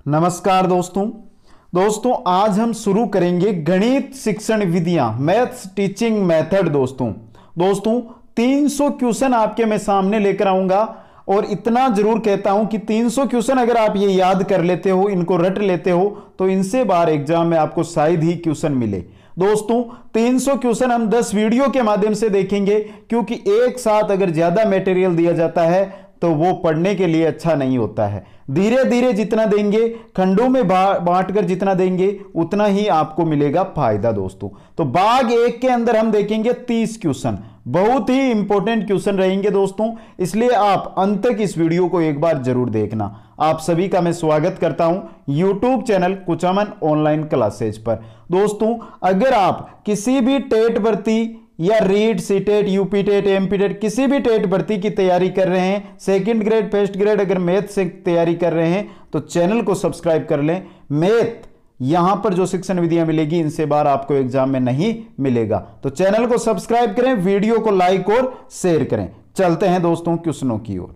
नमस्कार दोस्तों आज हम शुरू करेंगे गणित शिक्षण विधियां, मैथ्स टीचिंग मेथड। दोस्तों 300 क्वेश्चन आपके मैं सामने लेकर आऊंगा और इतना जरूर कहता हूं कि 300 क्वेश्चन अगर आप ये याद कर लेते हो, इनको रट लेते हो, तो इनसे बाहर एग्जाम में आपको शायद ही क्वेश्चन मिले। दोस्तों 300 क्वेश्चन हम 10 वीडियो के माध्यम से देखेंगे, क्योंकि एक साथ अगर ज्यादा मटेरियल दिया जाता है तो वो पढ़ने के लिए अच्छा नहीं होता है। धीरे धीरे जितना देंगे, खंडों में बांटकर जितना देंगे, उतना ही आपको मिलेगा फायदा। दोस्तों तो भाग 1 के अंदर हम देखेंगे 30 क्वेश्चन, बहुत ही इंपॉर्टेंट क्वेश्चन रहेंगे दोस्तों, इसलिए आप अंत तक इस वीडियो को एक बार जरूर देखना। आप सभी का मैं स्वागत करता हूं YouTube channel Kuchaman online classes पर। दोस्तों अगर आप किसी भी टेट भर्ती या REET, CTET, UP TET, MP TET, किसी भी टेट भर्ती की तैयारी कर रहे हैं, सेकंड ग्रेड, फर्स्ट ग्रेड, अगर मैथ से तैयारी कर रहे हैं तो चैनल को सब्सक्राइब कर लें। मैथ यहां पर जो शिक्षण विधियां मिलेगी, इनसे बाहर आपको एग्जाम में नहीं मिलेगा, तो चैनल को सब्सक्राइब करें, वीडियो को लाइक और शेयर करें। चलते हैं दोस्तों क्वेश्चनों की ओर।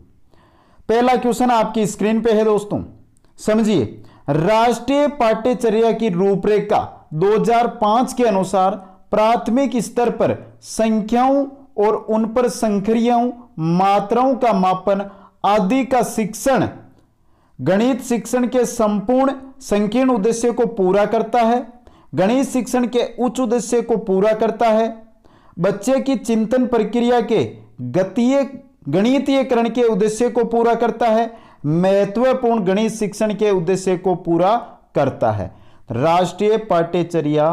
पहला क्वेश्चन आपकी स्क्रीन पे है दोस्तों, समझिए। राष्ट्रीय पाठ्यचर्या की रूपरेखा 2005 के अनुसार प्राथमिक स्तर पर संख्याओं और उन पर संक्रियाओं, मात्राओं का मापन आदि का शिक्षण गणित शिक्षण के संपूर्ण संकीर्ण उद्देश्य को पूरा करता है, गणित शिक्षण के उच्च उद्देश्य को पूरा करता है, बच्चे की चिंतन प्रक्रिया के गणितीयकरण के उद्देश्य को पूरा करता है, महत्वपूर्ण गणित शिक्षण के उद्देश्य को पूरा करता है। राष्ट्रीय पाठ्यचर्या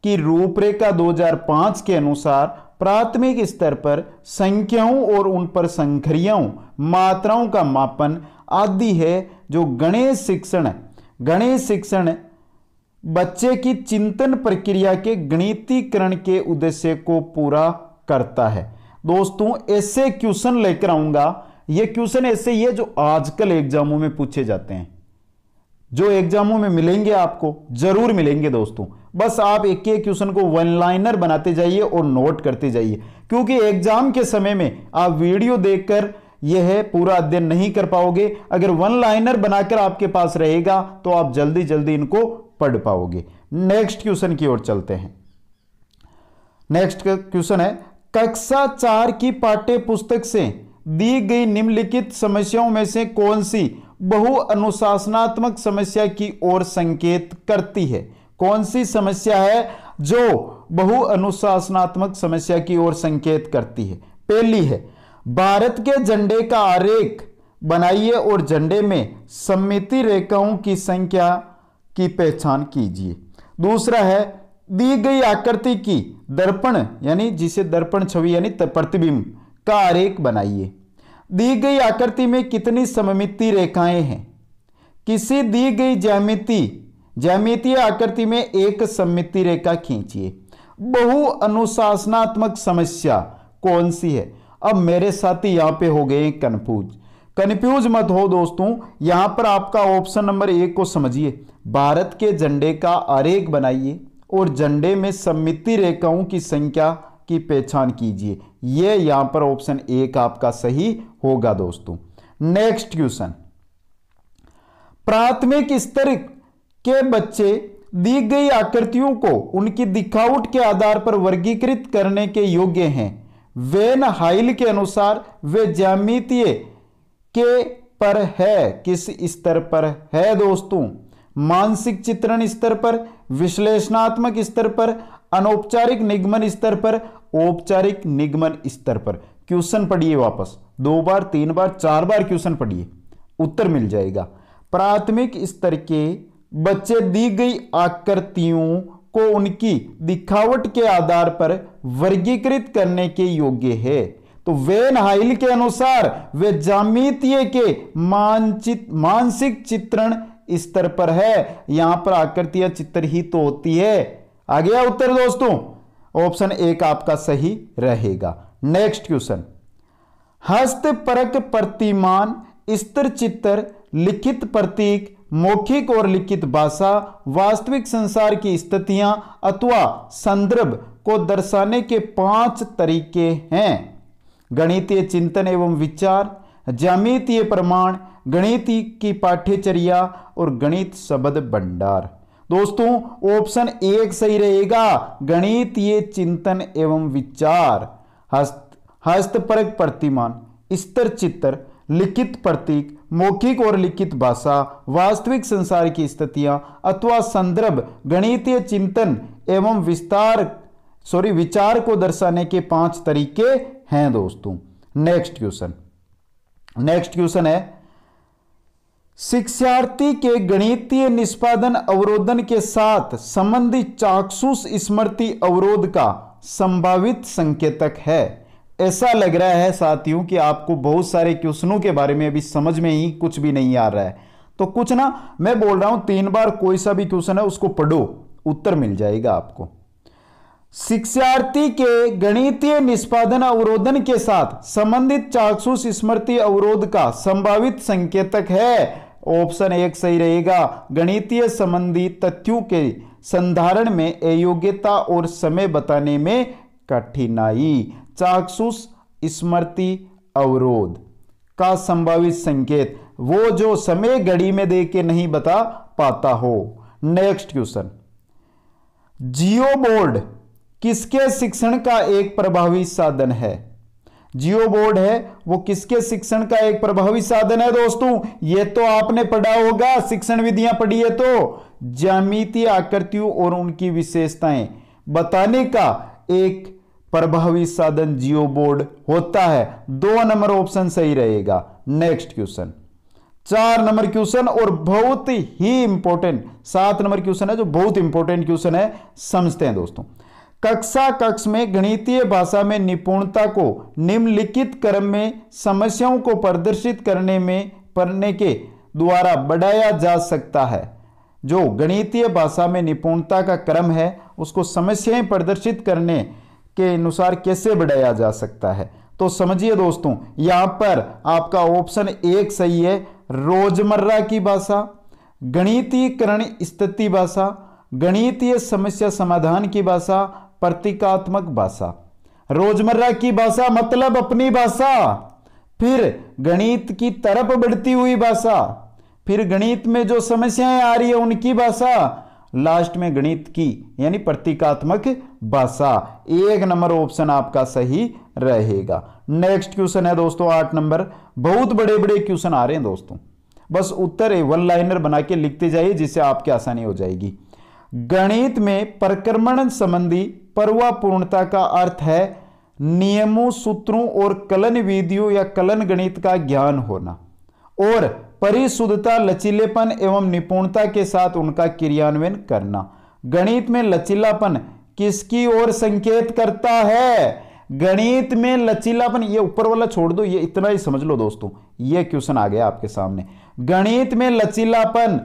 की रूपरेखा 2005 के अनुसार प्राथमिक स्तर पर संख्याओं और उन पर संक्रियाओं, मात्राओं का मापन आदि है जो गणित शिक्षण बच्चे की चिंतन प्रक्रिया के गणितीकरण के उद्देश्य को पूरा करता है। दोस्तों ऐसे क्वेश्चन लेकर आऊंगा, ये क्वेश्चन ऐसे ही है जो आजकल एग्जामों में पूछे जाते हैं, जो एग्जामों में मिलेंगे, आपको जरूर मिलेंगे दोस्तों। बस आप एक एक क्वेश्चन को वन लाइनर बनाते जाइए और नोट करते जाइए, क्योंकि एग्जाम के समय में आप वीडियो देखकर यह पूरा अध्ययन नहीं कर पाओगे। अगर वन लाइनर बनाकर आपके पास रहेगा तो आप जल्दी जल्दी इनको पढ़ पाओगे। नेक्स्ट क्वेश्चन की ओर चलते हैं। नेक्स्ट क्वेश्चन है, कक्षा 4 की पाठ्य पुस्तक से दी गई निम्नलिखित समस्याओं में से कौन सी बहु अनुशासनात्मक समस्या की ओर संकेत करती है? कौन सी समस्या है जो बहु अनुशासनात्मक समस्या की ओर संकेत करती है? पहली है, भारत के झंडे का आरेख बनाइए और झंडे में सममिति रेखाओं की संख्या की पहचान कीजिए। दूसरा है, दी गई आकृति की दर्पण यानी जिसे दर्पण छवि यानी प्रतिबिंब का आरेख बनाइए। दी गई आकृति में कितनी सममिति रेखाएं हैं? किसी दी गई ज्यामितीय आकृति में एक सममिति रेखा खींचिए। बहु अनुशासनात्मक समस्या कौन सी है? अब मेरे साथी यहां पे हो गए कंफ्यूज मत हो दोस्तों। यहां पर आपका ऑप्शन नंबर 1 को समझिए, भारत के झंडे का आरेख बनाइए और झंडे में सममिति रेखाओं की संख्या की पहचान कीजिए। यह यहां पर ऑप्शन 1 आपका सही होगा दोस्तों। नेक्स्ट क्वेश्चन, प्राथमिक स्तर के बच्चे दी गई आकृतियों को उनकी दिखावट के आधार पर वर्गीकृत करने के योग्य हैं। वेन हाइल के अनुसार वे ज्यामितीय के पर है, किस स्तर पर है दोस्तों? मानसिक चित्रण स्तर पर, विश्लेषणात्मक स्तर पर, अनौपचारिक निगमन स्तर पर, औपचारिक निगमन स्तर पर। क्वेश्चन पढ़िए वापस, 2 बार, 3 बार, 4 बार क्वेश्चन पढ़िए, उत्तर मिल जाएगा। प्राथमिक स्तर के बच्चे दी गई आकृतियों को उनकी दिखावट के आधार पर वर्गीकृत करने के योग्य है। तो वेन हाइल के अनुसार वे ज्यामितीय के मानसिक चित्रण स्तर पर है। यहां पर आकृतियां चित्र ही तो होती है। आ गया उत्तर दोस्तों, ऑप्शन 1 आपका सही रहेगा। नेक्स्ट क्वेश्चन, हस्तपरक प्रतिमान, स्तर चित्र, लिखित प्रतीक, मौखिक और लिखित भाषा, वास्तविक संसार की स्थितियां अथवा संदर्भ को दर्शाने के 5 तरीके हैं। गणितीय चिंतन एवं विचार, ज्यामितीय प्रमाण, गणित की पाठ्यचर्या और गणित शब्द भंडार। दोस्तों ऑप्शन 1 सही रहेगा, गणितीय चिंतन एवं विचार। हस्तपरक प्रतिमान, स्तर चित्र, लिखित प्रतीक, मौखिक और लिखित भाषा, वास्तविक संसार की स्थितियां अथवा संदर्भ गणितीय चिंतन एवं विचार को दर्शाने के 5 तरीके हैं दोस्तों। नेक्स्ट क्वेश्चन है, शिक्षार्थी के गणितीय निष्पादन अवरोधन के साथ संबंधित चाक्षुष स्मृति अवरोध का संभावित संकेतक है। ऐसा लग रहा है साथियों कि आपको बहुत सारे क्वेश्चनों के बारे में अभी समझ में ही कुछ भी नहीं आ रहा है, तो कुछ ना मैं बोल रहा हूं 3 बार कोई सा भी क्वेश्चन है उसको पढ़ो, उत्तर मिल जाएगा आपको। शिक्षार्थी के गणितीय निष्पादन अवरोधन के साथ संबंधित चाक्षुष स्मृति अवरोध का संभावित संकेतक है। ऑप्शन 1 सही रहेगा, गणितीय संबंधी तथ्यों के संधारण में अयोग्यता और समय बताने में कठिनाई। चाक्षुष स्मृति अवरोध का संभावित संकेत, वो जो समय घड़ी में देख के नहीं बता पाता हो। नेक्स्ट क्वेश्चन, जियो बोर्ड किसके शिक्षण का एक प्रभावी साधन है? जियो बोर्ड है वो किसके शिक्षण का एक प्रभावी साधन है दोस्तों? ये तो आपने पढ़ा होगा, शिक्षण विधियां पढ़ी है तो। ज्यामितीय आकृतियों और उनकी विशेषताएं बताने का एक प्रभावी साधन जियो बोर्ड होता है। 2 नंबर ऑप्शन सही रहेगा। नेक्स्ट क्वेश्चन, 4 नंबर क्वेश्चन और बहुत ही इंपॉर्टेंट 7 नंबर क्वेश्चन है जो बहुत इंपॉर्टेंट क्वेश्चन है, समझते हैं दोस्तों। कक्ष में गणितीय भाषा में निपुणता को निम्नलिखित क्रम में समस्याओं को प्रदर्शित करने के द्वारा बढ़ाया जा सकता है। जो गणितीय भाषा में निपुणता का क्रम है उसको समस्याएं प्रदर्शित करने के अनुसार कैसे बढ़ाया जा सकता है? तो समझिए दोस्तों, यहां पर आपका ऑप्शन 1 सही है, रोजमर्रा की भाषा, गणितीयकरण स्थिति भाषा, गणितीय समस्या समाधान की भाषा, प्रतीकात्मक भाषा। रोजमर्रा की भाषा मतलब अपनी भाषा, फिर गणित की तरफ बढ़ती हुई भाषा, फिर गणित में जो समस्याएं आ रही है उनकी भाषा, लास्ट में गणित की यानी प्रतीकात्मक भाषा। 1 नंबर ऑप्शन आपका सही रहेगा। नेक्स्ट क्वेश्चन है दोस्तों 8 नंबर। बहुत बड़े बड़े क्वेश्चन आ रहे हैं दोस्तों, बस उत्तर 1 लाइनर बना के लिखते जाइए जिससे आपकी आसानी हो जाएगी। गणित में प्रक्रमण संबंधी पर्वापूर्णता का अर्थ है नियमों, सूत्रों और कलन विधियों या कलन गणित का ज्ञान होना, और परिशुद्धता, लचीलेपन एवं निपुणता के साथ उनका क्रियान्वयन करना। गणित में लचीलापन किसकी ओर संकेत करता है? गणित में लचीलापन, ये ऊपर वाला छोड़ दो, ये इतना ही समझ लो दोस्तों, ये क्वेश्चन आ गया आपके सामने। गणित में लचीलापन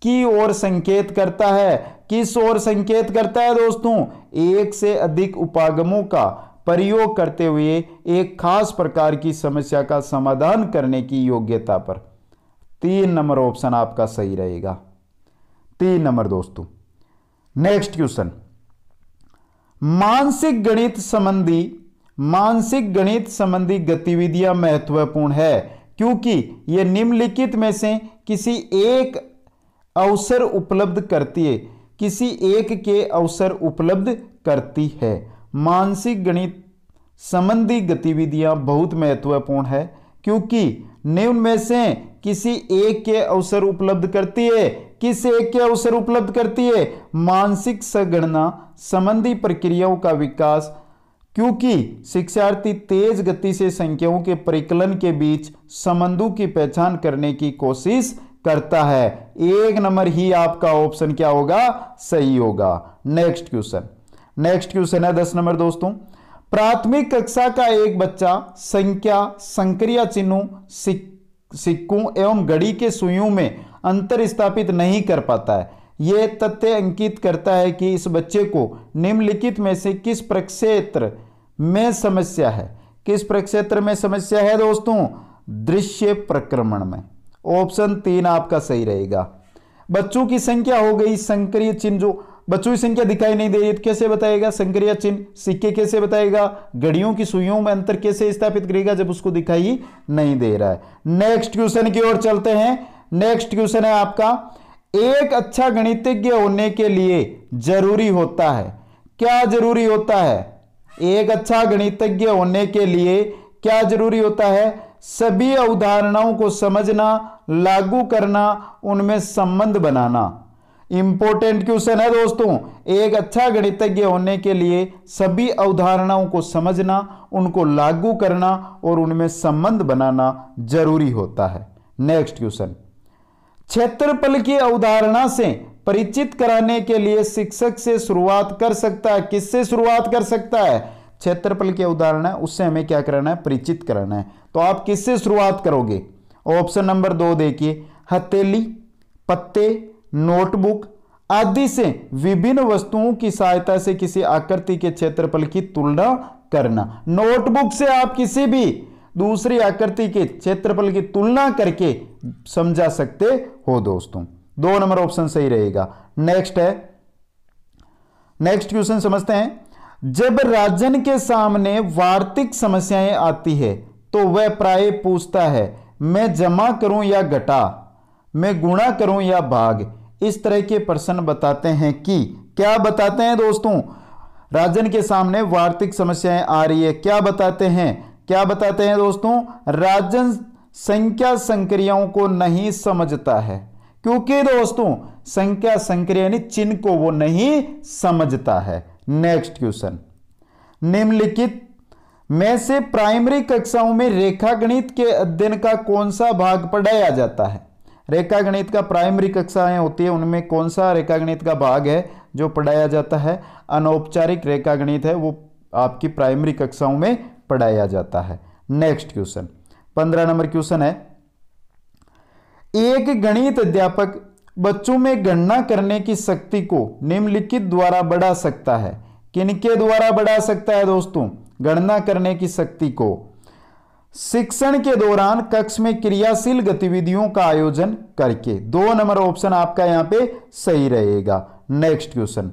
की ओर संकेत करता है। किस ओर संकेत करता है दोस्तों? एक से अधिक उपागमों का प्रयोग करते हुए एक खास प्रकार की समस्या का समाधान करने की योग्यता पर। 3 नंबर ऑप्शन आपका सही रहेगा। 3 नंबर दोस्तों। नेक्स्ट क्वेश्चन, मानसिक गणित संबंधी गतिविधियां महत्वपूर्ण है क्योंकि यह निम्नलिखित में से किसी एक के अवसर उपलब्ध करती है। मानसिक गणित संबंधी गतिविधियां बहुत महत्वपूर्ण है क्योंकि निम्न में से किसी एक के अवसर उपलब्ध करती है। किस एक के अवसर उपलब्ध करती है? मानसिक संगणना संबंधी प्रक्रियाओं का विकास, क्योंकि शिक्षार्थी तेज गति से संख्याओं के परिकलन के बीच संबंधों की पहचान करने की कोशिश करता है। 1 नंबर ही आपका ऑप्शन क्या होगा? सही होगा। नेक्स्ट क्वेश्चन है 10 नंबर दोस्तों। प्राथमिक कक्षा का एक बच्चा संख्या, संक्रिया चिन्हों, सिक्कों एवं घड़ी के सुइयों में अंतर स्थापित नहीं कर पाता है। यह तथ्य अंकित करता है कि इस बच्चे को निम्नलिखित में से किस प्रक्षेत्र में समस्या है? किस प्रक्षेत्र में समस्या है दोस्तों? दृश्य प्रक्रमण में। ऑप्शन 3 आपका सही रहेगा। बच्चों की संख्या हो गई, संक्रिय चिन्ह जो बच्चों की संख्या दिखाई नहीं दे रही तो कैसे बताएगा? संक्रिया चिन्ह, सिक्के कैसे बताएगा? घड़ियों की सुइयों में अंतर कैसे स्थापित करेगा जब उसको दिखाई नहीं दे रहा है? नेक्स्ट क्वेश्चन की ओर चलते हैं। नेक्स्ट क्वेश्चन है आपका, एक अच्छा गणितज्ञ होने के लिए जरूरी होता है, क्या जरूरी होता है? एक अच्छा गणितज्ञ होने के लिए क्या जरूरी होता है? सभी अवधारणाओं को समझना, लागू करना, उनमें संबंध बनाना। इंपॉर्टेंट क्वेश्चन है दोस्तों। एक अच्छा गणितज्ञ होने के लिए सभी अवधारणाओं को समझना, उनको लागू करना और उनमें संबंध बनाना जरूरी होता है। नेक्स्ट क्वेश्चन, क्षेत्रफल की अवधारणा से परिचित कराने के लिए शिक्षक से शुरुआत कर सकता है। किससे शुरुआत कर सकता है? क्षेत्रफल की अवधारणा, उससे हमें क्या कराना है? परिचित कराना है। तो आप किससे शुरुआत करोगे? ऑप्शन नंबर 2 देखिए, हथेली, पत्ते, नोटबुक आदि से विभिन्न वस्तुओं की सहायता से किसी आकृति के क्षेत्रफल की तुलना करना। नोटबुक से आप किसी भी दूसरी आकृति के क्षेत्रफल की तुलना करके समझा सकते हो दोस्तों। 2 नंबर ऑप्शन सही रहेगा। नेक्स्ट है, नेक्स्ट क्वेश्चन समझते हैं। जब राजन के सामने वार्षिक समस्याएं आती है तो वह प्राय पूछता है, मैं जमा करूं या घटा, मैं गुणा करूं या भाग। इस तरह के प्रश्न बताते हैं कि, क्या बताते हैं दोस्तों? राजन के सामने वार्षिक समस्याएं आ रही है, क्या बताते हैं? क्या बताते हैं दोस्तों? राजन संख्या संक्रियाओं को नहीं समझता है, क्योंकि दोस्तों संख्या संक्रिया यानी चिन्ह को वो नहीं समझता है। नेक्स्ट क्वेश्चन, निम्नलिखित में से प्राइमरी कक्षाओं में रेखागणित के अध्ययन का कौन सा भाग पढ़ाया जाता है? रेखागणित का प्राइमरी कक्षाएं होती है, उनमें कौन सा रेखागणित का भाग है जो पढ़ाया जाता है? अनौपचारिक रेखागणित है, वो आपकी प्राइमरी कक्षाओं में पढ़ाया जाता है। नेक्स्ट क्वेश्चन, 15 नंबर क्वेश्चन है, एक गणित अध्यापक बच्चों में गणना करने की शक्ति को निम्नलिखित द्वारा बढ़ा सकता है। किनके द्वारा बढ़ा सकता है दोस्तों? गणना करने की शक्ति को शिक्षण के दौरान कक्ष में क्रियाशील गतिविधियों का आयोजन करके। 2 नंबर ऑप्शन आपका यहां पे सही रहेगा। नेक्स्ट क्वेश्चन,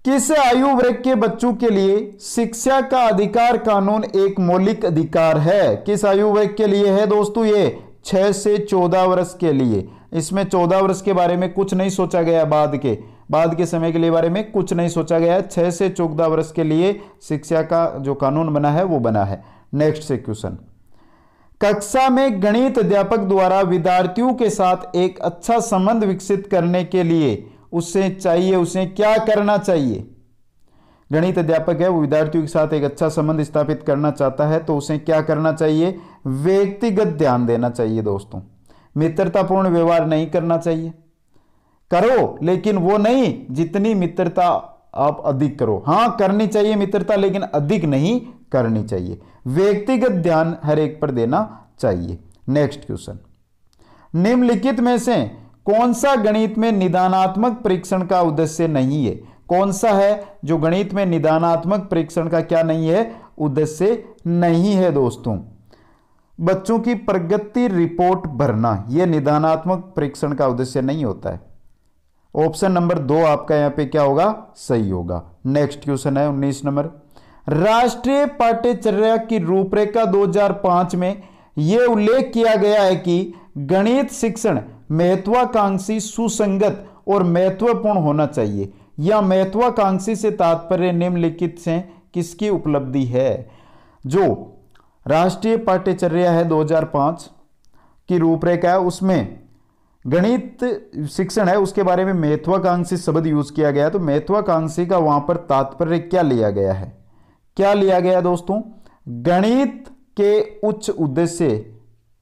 किस आयु वर्ग के बच्चों के लिए शिक्षा का अधिकार कानून एक मौलिक अधिकार है? किस आयु वर्ग के लिए है दोस्तों? ये 6 से 14 वर्ष के लिए। इसमें 14 वर्ष के बारे में कुछ नहीं सोचा गया, बाद के समय के लिए बारे में कुछ नहीं सोचा गया है। 6 से 14 वर्ष के लिए शिक्षा का जो कानून बना है वो बना है। नेक्स्ट से क्वेश्चन, कक्षा में गणित अध्यापक द्वारा विद्यार्थियों के साथ एक अच्छा संबंध विकसित करने के लिए उसे क्या करना चाहिए? गणित अध्यापक है, वो विद्यार्थियों के साथ एक अच्छा संबंध स्थापित करना चाहता है तो उसे क्या करना चाहिए? व्यक्तिगत ध्यान देना चाहिए दोस्तों। मित्रतापूर्ण व्यवहार नहीं करना चाहिए, करो लेकिन वो नहीं जितनी मित्रता आप अधिक करो। हां करनी चाहिए मित्रता, लेकिन अधिक नहीं करनी चाहिए। व्यक्तिगत ध्यान हर एक पर देना चाहिए। नेक्स्ट क्वेश्चन, निम्नलिखित में से कौन सा गणित में निदानात्मक परीक्षण का उद्देश्य नहीं है? कौन सा है जो गणित में निदानात्मक परीक्षण का क्या नहीं है? उद्देश्य नहीं है दोस्तों। बच्चों की प्रगति रिपोर्ट भरना, यह निदानात्मक परीक्षण का उद्देश्य नहीं होता है। ऑप्शन नंबर 2 आपका यहां पे क्या होगा? सही होगा। नेक्स्ट क्वेश्चन है 19 नंबर, राष्ट्रीय पाठ्यचर्या की रूपरेखा 2005 में यह उल्लेख किया गया है कि गणित शिक्षण महत्वाकांक्षी, सुसंगत और महत्वपूर्ण होना चाहिए। या महत्वाकांक्षी से तात्पर्य निम्नलिखित से किसकी उपलब्धि है? जो राष्ट्रीय पाठ्यचर्या है 2005 की रूपरेखा है, उसमें गणित शिक्षण है, उसके बारे में महत्वाकांक्षी शब्द यूज किया गया। तो महत्वाकांक्षी का वहां पर तात्पर्य क्या लिया गया है? क्या लिया गया दोस्तों? गणित के उच्च उद्देश्य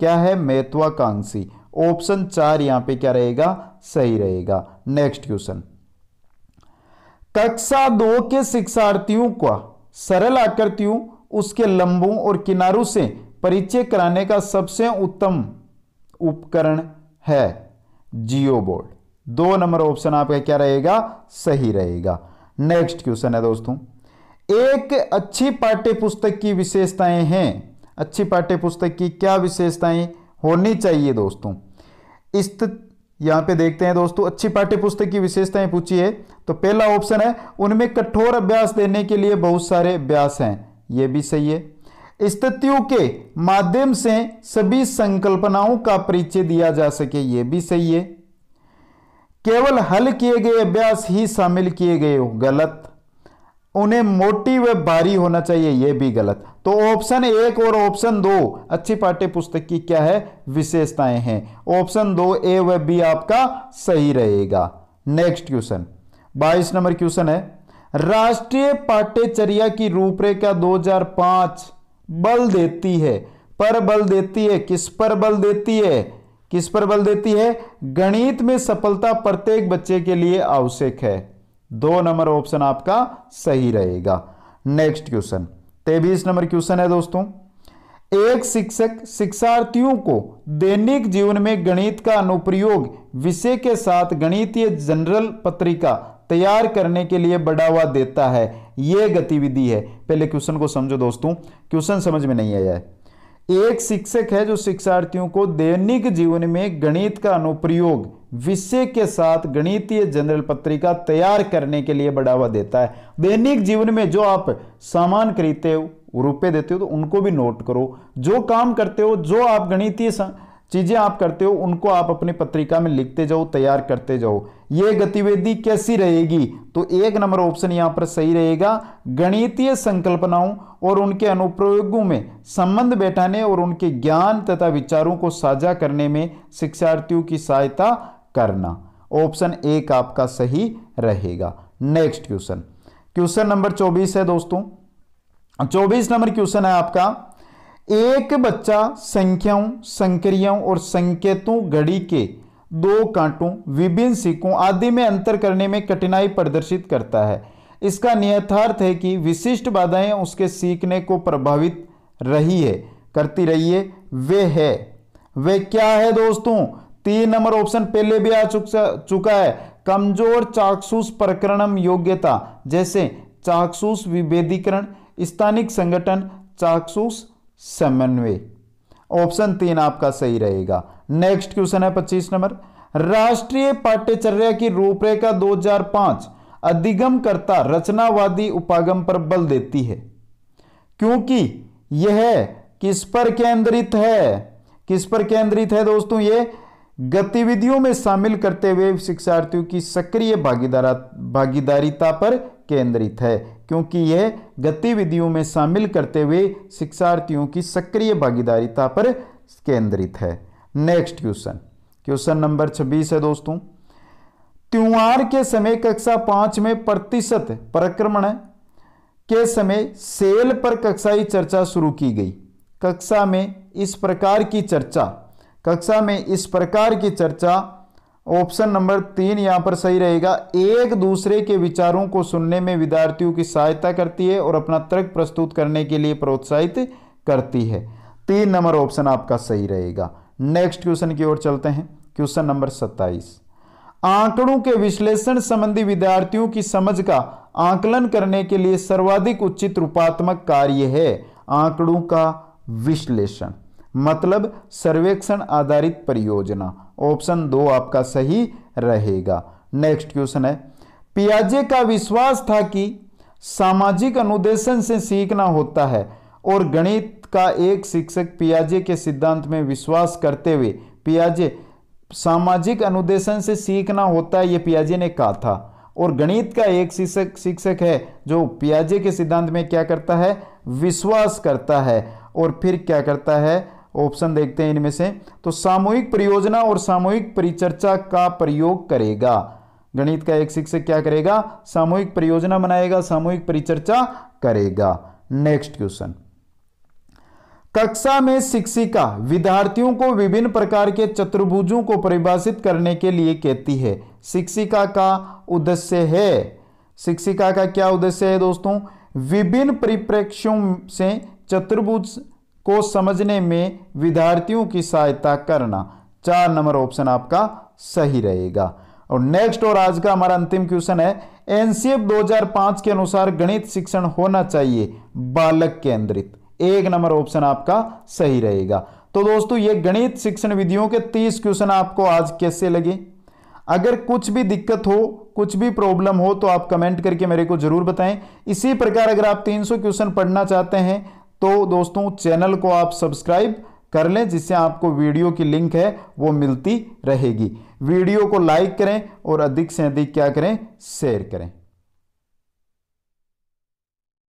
क्या है? महत्वाकांक्षी। ऑप्शन 4 यहां पे क्या रहेगा? सही रहेगा। नेक्स्ट क्वेश्चन, कक्षा 2 के शिक्षार्थियों का सरल आकृतियों, उसके लंबों और किनारों से परिचय कराने का सबसे उत्तम उपकरण है जियो बोर्ड। 2 नंबर ऑप्शन आपका क्या रहेगा? सही रहेगा। नेक्स्ट क्वेश्चन है दोस्तों, एक अच्छी पाठ्य पुस्तक की विशेषताएं हैं। अच्छी पाठ्य पुस्तक की क्या विशेषताएं होनी चाहिए दोस्तों? यहां पे देखते हैं दोस्तों, अच्छी पाठ्य पुस्तक की विशेषताएं पूछी है। तो पहला ऑप्शन है, उनमें कठोर अभ्यास देने के लिए बहुत सारे अभ्यास हैं, यह भी सही है। स्थितियों के माध्यम से सभी संकल्पनाओं का परिचय दिया जा सके, यह भी सही है। केवल हल किए गए अभ्यास ही शामिल किए गए हो, गलत। उन्हें मोटी व भारी होना चाहिए, यह भी गलत। तो ऑप्शन 1 और ऑप्शन 2 अच्छी पाठ्य पुस्तक की क्या है, विशेषताएं हैं। ऑप्शन 2 ए व बी आपका सही रहेगा। नेक्स्ट क्वेश्चन 22 नंबर क्वेश्चन है, राष्ट्रीय पाठ्यचर्या की रूपरेखा 2005 बल देती है, पर बल देती है, किस पर बल देती है, किस पर बल देती है, गणित में सफलता प्रत्येक बच्चे के लिए आवश्यक है। 2 नंबर ऑप्शन आपका सही रहेगा। नेक्स्ट क्वेश्चन 23 नंबर क्वेश्चन है दोस्तों, एक शिक्षक शिक्षार्थियों को दैनिक जीवन में गणित का अनुप्रयोग विषय के साथ गणितीय जनरल पत्रिका तैयार करने के लिए बढ़ावा देता है, यह गतिविधि है। पहले क्वेश्चन को समझो दोस्तों, क्वेश्चन समझ में नहीं आया है। एक शिक्षक है जो शिक्षार्थियों को दैनिक जीवन में गणित का अनुप्रयोग विषय के साथ गणितीय जनरल पत्रिका तैयार करने के लिए बढ़ावा देता है। दैनिक जीवन में जो आप सामान खरीदते हो, रुपए देते हो, तो उनको भी नोट करो। जो काम करते हो, जो आप गणितीय चीजें आप करते हो, उनको आप अपनी पत्रिका में लिखते जाओ, तैयार करते जाओ। यह गतिविधि कैसी रहेगी, तो 1 नंबर ऑप्शन यहां पर सही रहेगा। गणितीय संकल्पनाओं और उनके अनुप्रयोगों में संबंध बैठाने और उनके ज्ञान तथा विचारों को साझा करने में शिक्षार्थियों की सहायता करना। ऑप्शन 1 आपका सही रहेगा। नेक्स्ट क्वेश्चन, क्वेश्चन नंबर 24 है दोस्तों। 24 नंबर क्वेश्चन है आपका, एक बच्चा संख्याओं, संक्रियाओं और संकेतों, घड़ी के 2 कांटों, विभिन्न सिक्कों आदि में अंतर करने में कठिनाई प्रदर्शित करता है। इसका नियतार्थ है कि विशिष्ट बाधाएं उसके सीखने को प्रभावित करती रही है। वे क्या है दोस्तों? 3 नंबर ऑप्शन पहले भी आ चुका है। कमजोर चाक्षुष प्रकरणम योग्यता, जैसे चाक्षुष विभेदीकरण, स्थानिक संगठन, चाक्षुष समन्वय। ऑप्शन 3 आपका सही रहेगा। नेक्स्ट क्वेश्चन है 25 नंबर, राष्ट्रीय पाठ्यचर्या की रूपरेखा 2005 अधिगमकर्ता रचनावादी उपागम पर बल देती है, क्योंकि यह किस पर केंद्रित है? किस पर केंद्रित है दोस्तों? ये गतिविधियों में शामिल करते हुए शिक्षार्थियों की सक्रिय भागीदारिता पर केंद्रित है, क्योंकि यह गतिविधियों में शामिल करते हुए शिक्षार्थियों की सक्रिय भागीदारिता पर केंद्रित है। नेक्स्ट क्वेश्चन, क्वेश्चन नंबर 26 है दोस्तों, त्योहार के समय कक्षा 5 में प्रतिशत परिक्रमण के समय सेल पर कक्षाई चर्चा शुरू की गई। कक्षा में इस प्रकार की चर्चा ऑप्शन नंबर 3 यहां पर सही रहेगा। एक दूसरे के विचारों को सुनने में विद्यार्थियों की सहायता करती है और अपना तर्क प्रस्तुत करने के लिए प्रोत्साहित करती है। 3 नंबर ऑप्शन आपका सही रहेगा। नेक्स्ट क्वेश्चन की ओर चलते हैं। क्वेश्चन नंबर 27, आंकड़ों के विश्लेषण संबंधी विद्यार्थियों की समझ का आकलन करने के लिए सर्वाधिक उचित रूपात्मक कार्य है आंकड़ों का विश्लेषण, मतलब सर्वेक्षण आधारित परियोजना। ऑप्शन 2 आपका सही रहेगा। नेक्स्ट क्वेश्चन है, पियाजे का विश्वास था कि सामाजिक अनुदेशन से सीखना होता है और गणित का एक शिक्षक पियाजे के सिद्धांत में विश्वास करते हुए पियाजे सामाजिक अनुदेशन से सीखना होता है, यह पियाजे ने कहा था। और गणित का एक शिक्षक है जो पियाजे के सिद्धांत में क्या करता है? विश्वास करता है। और फिर क्या करता है? ऑप्शन देखते हैं इनमें से, तो सामूहिक परियोजना और सामूहिक परिचर्चा का प्रयोग करेगा। गणित का एक शिक्षक क्या करेगा? सामूहिक परियोजना बनाएगा, सामूहिक परिचर्चा करेगा। नेक्स्ट क्वेश्चन, कक्षा में शिक्षिका विद्यार्थियों को विभिन्न प्रकार के चतुर्भुजों को परिभाषित करने के लिए कहती है। शिक्षिका का क्या उद्देश्य है दोस्तों? विभिन्न परिप्रेक्ष्यों से चतुर्भुज को समझने में विद्यार्थियों की सहायता करना। 4 नंबर ऑप्शन आपका सही रहेगा। और नेक्स्ट और आज का हमारा अंतिम क्वेश्चन है, एनसीएफ 2005 के अनुसार गणित शिक्षण होना चाहिए बालक केंद्रित। 1 नंबर ऑप्शन आपका सही रहेगा। तो दोस्तों ये गणित शिक्षण विधियों के 30 क्वेश्चन आपको आज कैसे लगे? अगर कुछ भी दिक्कत हो, कुछ भी प्रॉब्लम हो तो आप कमेंट करके मेरे को जरूर बताएं। इसी प्रकार अगर आप 300 क्वेश्चन पढ़ना चाहते हैं तो दोस्तों चैनल को आप सब्सक्राइब कर लें, जिससे आपको वीडियो की लिंक है वो मिलती रहेगी। वीडियो को लाइक करें और अधिक से अधिक क्या करें, शेयर करें।